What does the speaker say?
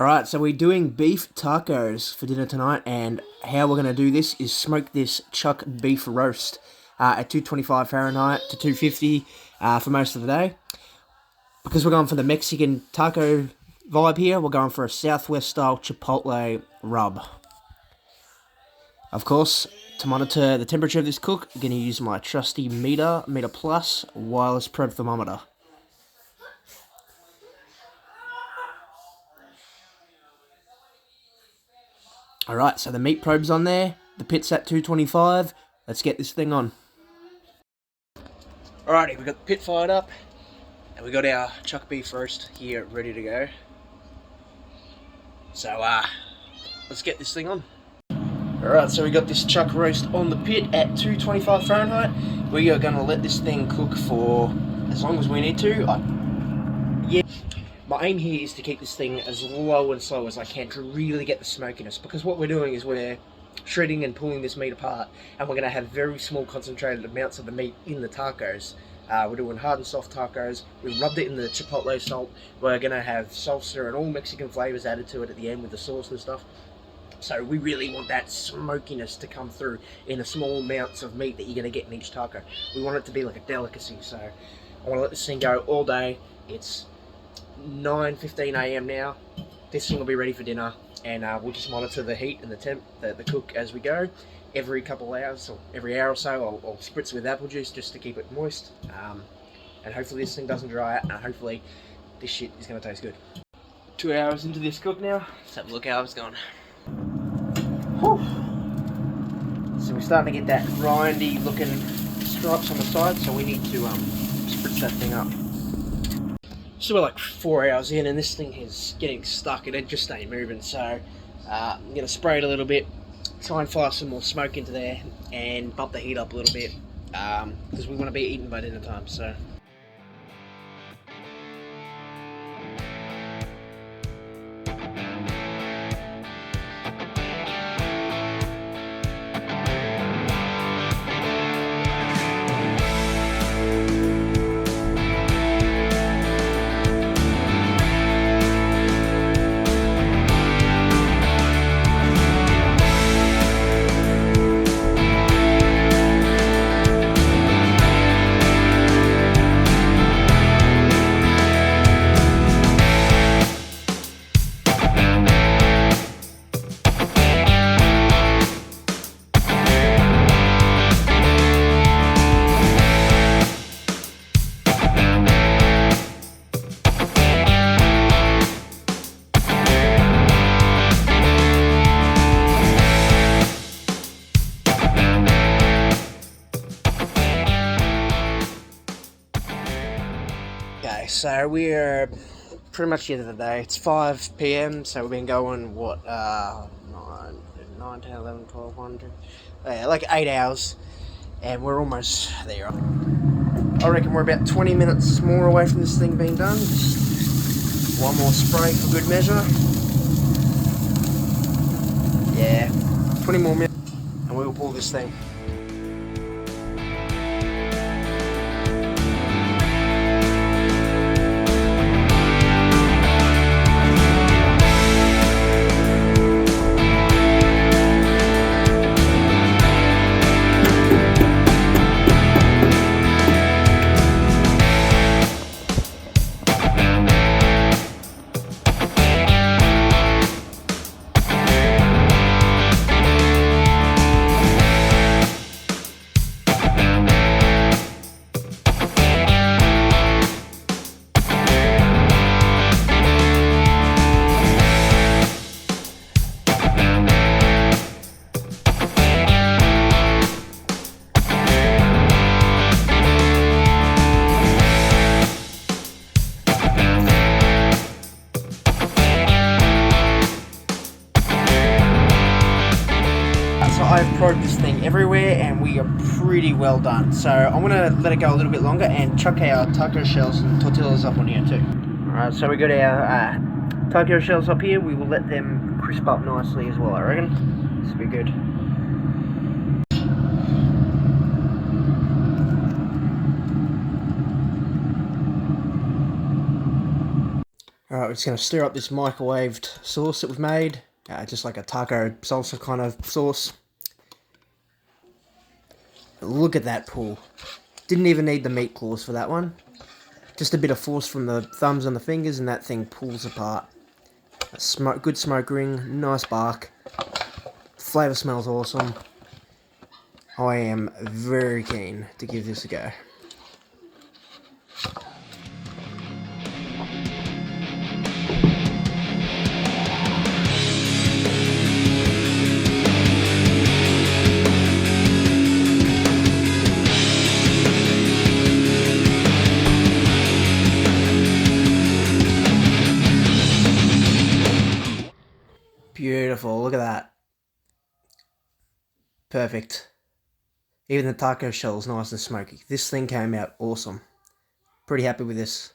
Alright, so we're doing beef tacos for dinner tonight, and how we're going to do this is smoke this chuck beef roast at 225 Fahrenheit to 250 for most of the day. Because we're going for the Mexican taco vibe here, we're going for a Southwest style Chipotle rub. Of course, to monitor the temperature of this cook, I'm going to use my trusty Meter Plus wireless probe thermometer. Alright, so the meat probe's on there, the pit's at 225, let's get this thing on. Alrighty, we got the pit fired up, and we got our chuck beef roast here ready to go. So, let's get this thing on. Alright, so we got this chuck roast on the pit at 225 Fahrenheit. We are going to let this thing cook for as long as we need to. My aim here is to keep this thing as low and slow as I can to really get the smokiness, because what we're doing is we're shredding and pulling this meat apart, and we're going to have very small concentrated amounts of the meat in the tacos. We're doing hard and soft tacos. We rubbed it in the chipotle salt. We're going to have salsa and all Mexican flavors added to it at the end with the sauce and stuff. So we really want that smokiness to come through in the small amounts of meat that you're going to get in each taco. We want it to be like a delicacy, so I want to let this thing go all day. It's 9:15 AM now. This thing will be ready for dinner, and we'll just monitor the heat and the temp, the cook as we go. Every couple of hours, or every hour or so, I'll spritz it with apple juice just to keep it moist. And hopefully this thing doesn't dry out, and hopefully this shit is going to taste good. 2 hours into this cook now. Let's have a look how it's gone. Whew. So we're starting to get that grindy looking stripes on the side, so we need to spritz that thing up. So we're like 4 hours in, and this thing is getting stuck and it just ain't moving, so I'm going to spray it a little bit, try and fire some more smoke into there and bump the heat up a little bit, because we want to be eating by dinner time. So so we're pretty much the end of the day. It's 5 PM, so we've been going, what, 9, 10, 11, 12, 1, 2, like 8 hours, and we're almost there. I reckon we're about 20 minutes more away from this thing being done. Just one more spray for good measure. Yeah, 20 more minutes, and we'll pull this thing. I've probed this thing everywhere, and we are pretty well done. So I'm going to let it go a little bit longer and chuck our taco shells and tortillas up on here too. Alright, so we got our taco shells up here. We will let them crisp up nicely as well, I reckon. This will be good. Alright, we're just going to stir up this microwaved sauce that we've made. Just like a taco salsa kind of sauce. Look at that pull. Didn't even need the meat claws for that one. Just a bit of force from the thumbs and the fingers and that thing pulls apart. Good smoke ring, nice bark. Flavour smells awesome. I am very keen to give this a go. Beautiful, look at that. Perfect. Even the taco shell is nice and smoky. This thing came out awesome. Pretty happy with this.